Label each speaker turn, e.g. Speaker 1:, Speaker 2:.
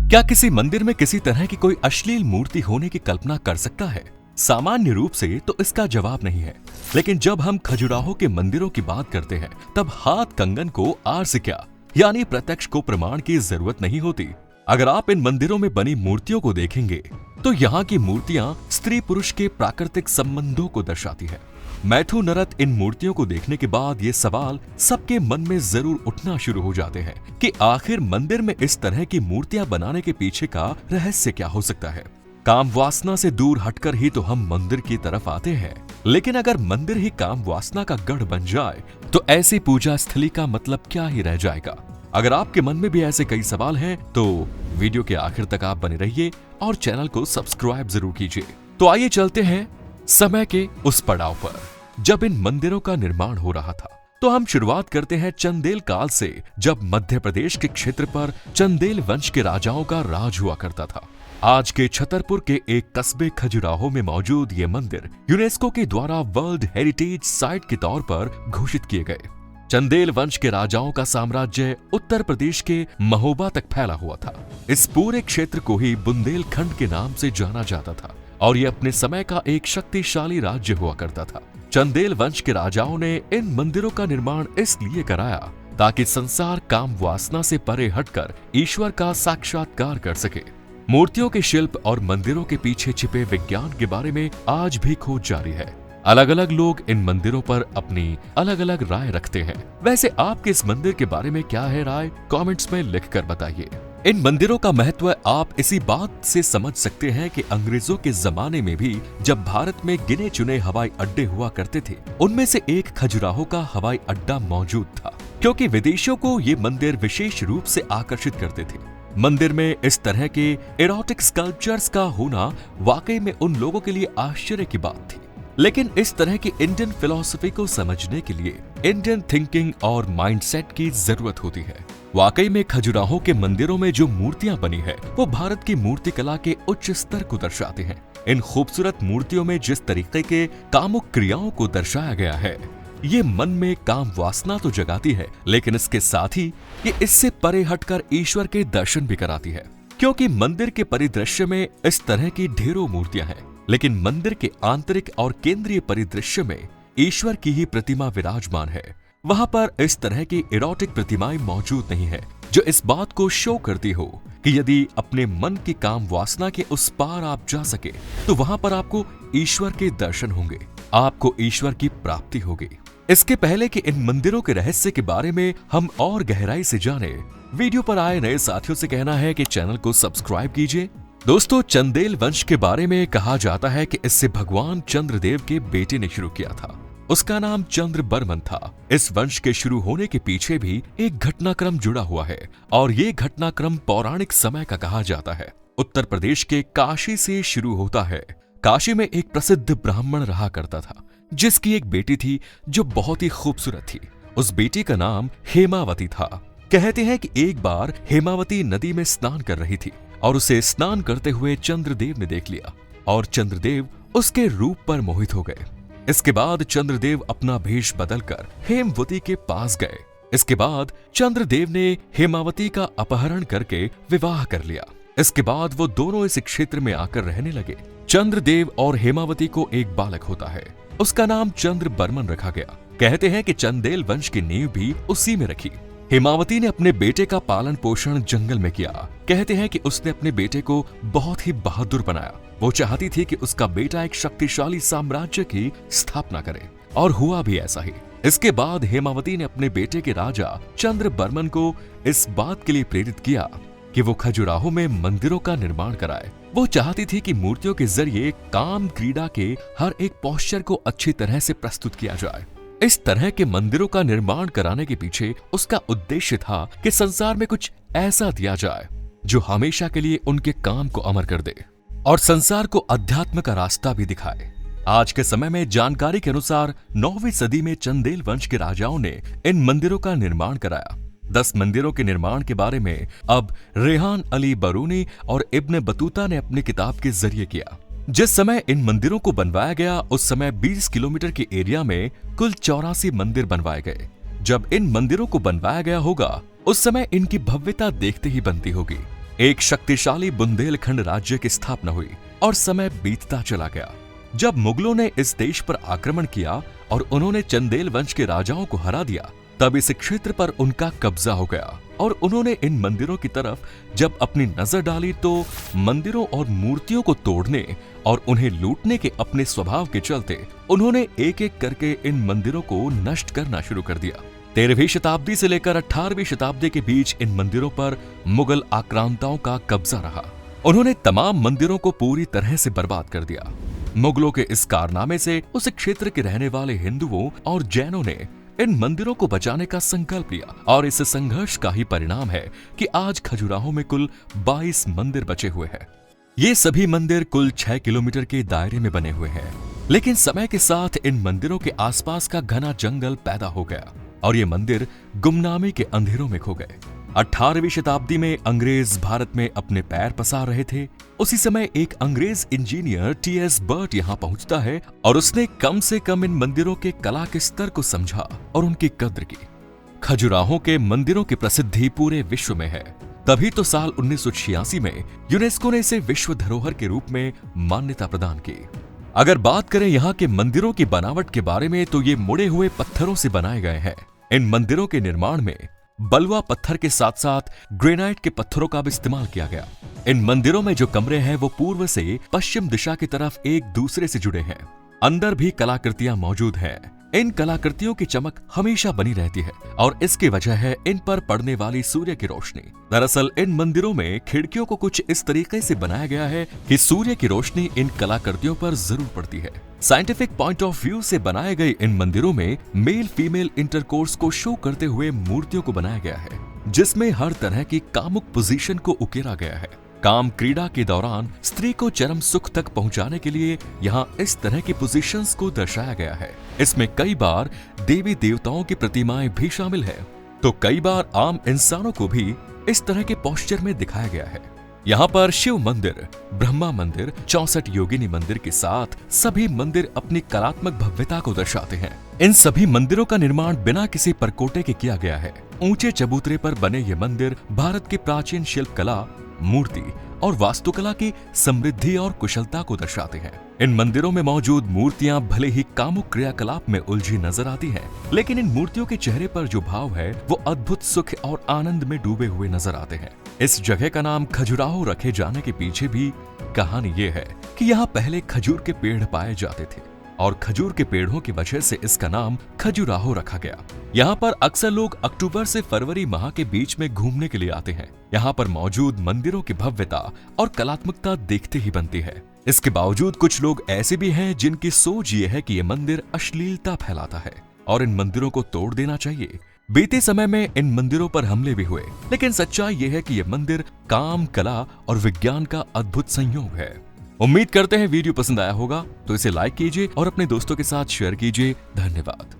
Speaker 1: क्या किसी मंदिर में किसी तरह की कोई अश्लील मूर्ति होने की कल्पना कर सकता है? सामान्य रूप से तो इसका जवाब नहीं है, लेकिन जब हम खजुराहो के मंदिरों की बात करते हैं तब हाथ कंगन को आर से क्या यानी प्रत्यक्ष को प्रमाण की जरूरत नहीं होती। अगर आप इन मंदिरों में बनी मूर्तियों को देखेंगे तो यहाँ की मूर्तियां स्त्री पुरुष के प्राकृतिक संबंधों को दर्शाती है। मैथु नरत इन मूर्तियों को देखने के बाद ये सवाल सबके मन में जरूर उठना शुरू हो जाते हैं कि आखिर मंदिर में इस तरह की मूर्तियां बनाने के पीछे का रहस्य क्या हो सकता है। काम वासना से दूर हटकर ही तो हम मंदिर की तरफ आते हैं, लेकिन अगर मंदिर ही काम वासना का गढ़ बन जाए तो ऐसी पूजा स्थली का मतलब क्या ही रह जाएगा। अगर आपके मन में भी ऐसे कई सवाल हैं तो वीडियो के आखिर तक आप बने रहिए और चैनल को सब्सक्राइब जरूर कीजिए। तो आइए चलते हैं समय के उस पड़ाव पर जब इन मंदिरों का निर्माण हो रहा था। तो हम शुरुआत करते हैं चंदेल काल से, जब मध्य प्रदेश के क्षेत्र पर चंदेल वंश के राजाओं का राज हुआ करता था। आज के छतरपुर के एक कस्बे खजुराहो में मौजूद ये मंदिर यूनेस्को के द्वारा वर्ल्ड हेरिटेज साइट के तौर पर घोषित किए गए। चंदेल वंश के राजाओं का साम्राज्य उत्तर प्रदेश के महोबा तक फैला हुआ था। इस पूरे क्षेत्र को ही बुंदेलखंड के नाम से जाना जाता था और ये अपने समय का एक शक्तिशाली राज्य हुआ करता था। चंदेल वंश के राजाओं ने इन मंदिरों का निर्माण इसलिए कराया ताकि संसार काम वासना से परे हटकर ईश्वर का साक्षात्कार कर सके। मूर्तियों के शिल्प और मंदिरों के पीछे छिपे विज्ञान के बारे में आज भी खोज जारी है। अलग अलग लोग इन मंदिरों पर अपनी अलग अलग राय रखते हैं। वैसे आपके इस मंदिर के बारे में क्या है राय, कमेंट्स में लिखकर बताइए। इन मंदिरों का महत्व आप इसी बात से समझ सकते हैं कि अंग्रेजों के जमाने में भी जब भारत में गिने चुने हवाई अड्डे हुआ करते थे, उनमें से एक खजुराहो का हवाई अड्डा मौजूद था, क्योंकि विदेशियों को ये मंदिर विशेष रूप से आकर्षित करते थे। मंदिर में इस तरह के एरोटिक स्कल्पचर्स का होना वाकई में उन लोगों के लिए आश्चर्य की बात थी। लेकिन इस तरह की इंडियन फिलॉसफी को समझने के लिए इंडियन थिंकिंग और माइंडसेट की जरूरत होती है। वाकई में खजुराहो के मंदिरों में जो मूर्तियां बनी है वो भारत की मूर्ति कला के उच्च स्तर को दर्शाते हैं। इन खूबसूरत मूर्तियों में जिस तरीके के कामुक क्रियाओं को दर्शाया गया है, ये मन में काम वासना तो जगाती है, लेकिन इसके साथ ही ये इससे परे हटकर ईश्वर के दर्शन भी कराती है। क्योंकि मंदिर के परिदृश्य में इस तरह की ढेरों मूर्तियां हैं, लेकिन मंदिर के आंतरिक और केंद्रीय परिदृश्य में ईश्वर की ही प्रतिमा विराजमान है। वहां पर इस तरह की इरोटिक प्रतिमाएं मौजूद नहीं है जो इस बात को शो करती हो कि यदि अपने मन की काम वासना के उस पार आप जा सके तो वहां पर आपको ईश्वर के दर्शन होंगे, आपको ईश्वर की प्राप्ति होगी। इसके पहले कि इन मंदिरों के रहस्य के बारे में हम और गहराई से जाने, वीडियो पर आए नए साथियों से कहना है कि चैनल को सब्सक्राइब कीजिए। दोस्तों, चंदेल वंश के बारे में कहा जाता है कि इससे भगवान चंद्रदेव के बेटे ने शुरू किया था। उसका नाम चंद्र बर्मन था। इस वंश के शुरू होने के पीछे भी एक घटनाक्रम जुड़ा हुआ है और ये घटनाक्रम पौराणिक समय का कहा जाता है। उत्तर प्रदेश के काशी से शुरू होता है। काशी में एक प्रसिद्ध ब्राह्मण रहा करता था जिसकी एक बेटी थी जो बहुत ही खूबसूरत थी। उस बेटी का नाम हेमावती था। कहते हैं कि एक बार हेमावती नदी में स्नान कर रही थी और उसे स्नान करते हुए चंद्रदेव ने देख लिया और चंद्रदेव उसके रूप पर मोहित हो गए। इसके बाद चंद्रदेव अपना भेष बदलकर हेमवती के पास गए। इसके बाद चंद्रदेव ने हेमावती का अपहरण करके विवाह कर लिया। इसके बाद वो दोनों इस क्षेत्र में आकर रहने लगे। चंद्रदेव और हेमावती को एक बालक होता है। उसका नाम चंद्र बर्मन रखा गया। कहते हैं कि चंदेल वंश की नींव भी उसी में रखी। हेमावती ने अपने बेटे का पालन पोषण जंगल में किया। कहते हैं कि उसने अपने बेटे को बहुत ही बहादुर बनाया। वो चाहती थी कि उसका बेटा एक शक्तिशाली साम्राज्य की स्थापना करे और हुआ भी ऐसा ही। इसके बाद हेमावती ने अपने बेटे के राजा चंद्र बर्मन को इस बात के लिए प्रेरित किया कि वो खजुराहो में मंदिरों का निर्माण कराए। वो चाहती थी कि मूर्तियों के जरिए काम क्रीड़ा के हर एक पोस्चर को अच्छी तरह से प्रस्तुत किया जाए। इस तरह के मंदिरों का निर्माण कराने के पीछे उसका उद्देश्य था कि संसार में कुछ ऐसा दिया जाए जो हमेशा के लिए उनके काम को अमर कर दे और संसार को अध्यात्म का रास्ता भी दिखाए। आज के समय में जानकारी के अनुसार 9वीं सदी में चंदेल वंश के राजाओं ने इन मंदिरों का निर्माण कराया। 10 मंदिरों के निर्माण के बारे में अब रेहान अली बरूनी और इब्न बतूता ने अपनी किताब के जरिए किया। जिस समय इन मंदिरों को बनवाया गया उस समय 20 किलोमीटर के एरिया में कुल 84 मंदिर बनवाए गए। जब इन मंदिरों को बनवाया गया होगा उस समय इनकी भव्यता देखते ही बनती होगी। एक शक्तिशाली बुंदेलखंड राज्य की स्थापना हुई और समय बीतता चला गया। जब मुगलों ने इस देश पर आक्रमण किया और उन्होंने चंदेल वंश के राजाओं को हरा दिया, तब इस क्षेत्र पर उनका कब्जा हो गया और उन्होंने इन मंदिरों की तरफ जब अपनी नजर डाली तो मंदिरों और मूर्तियों को तोड़ने और उन्हें लूटने के अपने स्वभाव के चलते उन्होंने एक एक करके इन मंदिरों को नष्ट करना शुरू कर दिया। 13वीं शताब्दी से लेकर 18वीं शताब्दी के बीच इन मंदिरों पर मुगल आक्रांताओं का कब्जा रहा। उन्होंने तमाम मंदिरों को पूरी तरह से बर्बाद कर दिया। मुगलों के इस कारनामे से उस क्षेत्र के रहने वाले हिंदुओं और जैनों ने इन मंदिरों को बचाने का संकल्प लिया और इस संघर्ष का ही परिणाम है कि आज खजुराहो में कुल 22 मंदिर बचे हुए हैं। ये सभी मंदिर कुल 6 किलोमीटर के दायरे में बने हुए हैं, लेकिन समय के साथ इन मंदिरों के आसपास का घना जंगल पैदा हो गया और ये मंदिर गुमनामी के अंधेरों में खो गए। 18वीं शताब्दी में अंग्रेज भारत में अपने पैर पसार रहे थे। उसी समय एक अंग्रेज इंजीनियर टी.एस. बर्ट यहाँ पहुंचता है और उसने कम से कम इन मंदिरों के कला के स्तर को समझा और उनकी कद्र की। खजुराहो के मंदिरों की प्रसिद्धि पूरे विश्व में है, तभी तो साल 1986 में यूनेस्को ने इसे विश्व धरोहर के रूप में मान्यता प्रदान की। अगर बात करें यहाँ के मंदिरों की बनावट के बारे में तो ये मुड़े हुए पत्थरों से बनाए गए हैं। इन मंदिरों के निर्माण में बलुआ पत्थर के साथ साथ ग्रेनाइट के पत्थरों का भी इस्तेमाल किया गया। इन मंदिरों में जो कमरे हैं वो पूर्व से पश्चिम दिशा की तरफ एक दूसरे से जुड़े हैं। अंदर भी कलाकृतियां मौजूद हैं। इन कलाकृतियों की चमक हमेशा बनी रहती है और इसकी वजह है इन पर पड़ने वाली सूर्य की रोशनी। दरअसल इन मंदिरों में खिड़कियों को कुछ इस तरीके से बनाया गया है कि सूर्य की रोशनी इन कलाकृतियों पर जरूर पड़ती है। साइंटिफिक पॉइंट ऑफ व्यू से बनाए गए इन मंदिरों में मेल फीमेल इंटरकोर्स को शो करते हुए मूर्तियों को बनाया गया है, जिसमें हर तरह की कामुक पोजीशन को उकेरा गया है। काम क्रीड़ा के दौरान स्त्री को चरम सुख तक पहुंचाने के लिए यहाँ इस तरह की पोजीशंस को दर्शाया गया है। इसमें कई बार देवी देवताओं की प्रतिमाएं भी शामिल है, तो कई बार आम इंसानों को भी इस तरह के पोस्चर में दिखाया गया है। यहाँ पर शिव मंदिर, ब्रह्मा मंदिर, 64 योगिनी मंदिर के साथ सभी मंदिर अपनी कलात्मक भव्यता को दर्शाते हैं। इन सभी मंदिरों का निर्माण बिना किसी परकोटे के किया गया है। ऊंचे चबूतरे पर बने ये मंदिर भारत की प्राचीन शिल्प कला, मूर्ति और वास्तुकला की समृद्धि और कुशलता को दर्शाते हैं। इन मंदिरों में मौजूद मूर्तियां भले ही कामुक क्रियाकलाप में उलझी नजर आती हैं, लेकिन इन मूर्तियों के चेहरे पर जो भाव है वो अद्भुत सुख और आनंद में डूबे हुए नजर आते हैं। इस जगह का नाम खजुराहो रखे जाने के पीछे भी कहानी ये है कि यहाँ पहले खजूर के पेड़ पाए जाते थे और खजूर के पेड़ों की वजह से इसका नाम खजुराहो रखा गया। यहाँ पर अक्सर लोग अक्टूबर से फरवरी माह के बीच में घूमने के लिए आते हैं। यहाँ पर मौजूद मंदिरों की भव्यता और कलात्मकता देखते ही बनती है। इसके बावजूद कुछ लोग ऐसे भी हैं जिनकी सोच ये है कि ये मंदिर अश्लीलता फैलाता है और इन मंदिरों को तोड़ देना चाहिए। बीते समय में इन मंदिरों पर हमले भी हुए, लेकिन सच्चाई ये है कि ये मंदिर काम, कला और विज्ञान का अद्भुत संयोग है। उम्मीद करते हैं वीडियो पसंद आया होगा, तो इसे लाइक कीजिए और अपने दोस्तों के साथ शेयर कीजिए। धन्यवाद।